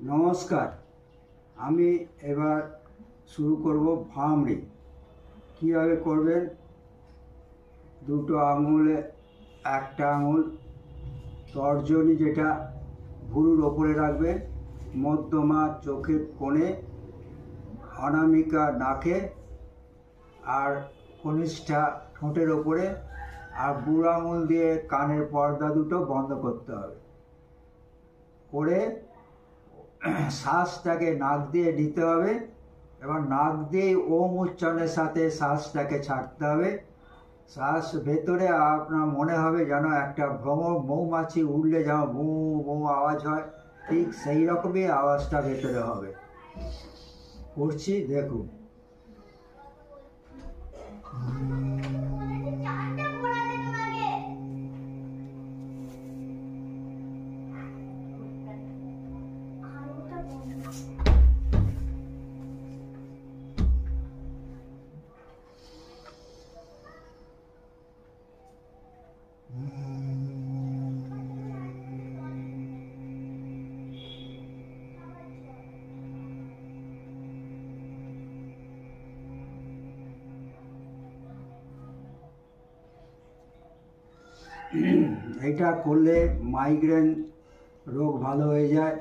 নমস্কার। আমি এবার শুরু করব ভামড়ি। কীভাবে করবেন, দুটো আঙুলে একটা আঙুল তর্জনী যেটা ভুরুর ওপরে রাখবেন, মধ্যমা চোখের কোণে, অনামিকা নাকে আর কনিষ্ঠা ঠোঁটের ওপরে, আর বুড়ো আঙুল দিয়ে কানের পর্দা দুটো বন্ধ করতে হবে। করে শ্বাসটাকে নাক দিয়ে নিতে হবে, এবার নাক দিয়ে ওম উচ্চারণের সাথে শ্বাসটাকে ছাড়তে হবে। শ্বাস ভেতরে আপনার মনে হবে যেন একটা ভ্রমর মৌমাছি উড়লে যেন বু বু আওয়াজ হয়, ঠিক সেই রকমই আওয়াজটা ভেতরে হবে। করছি, দেখুন। এটা করলে মাইগ্রেন রোগ ভালো হয়ে যায়।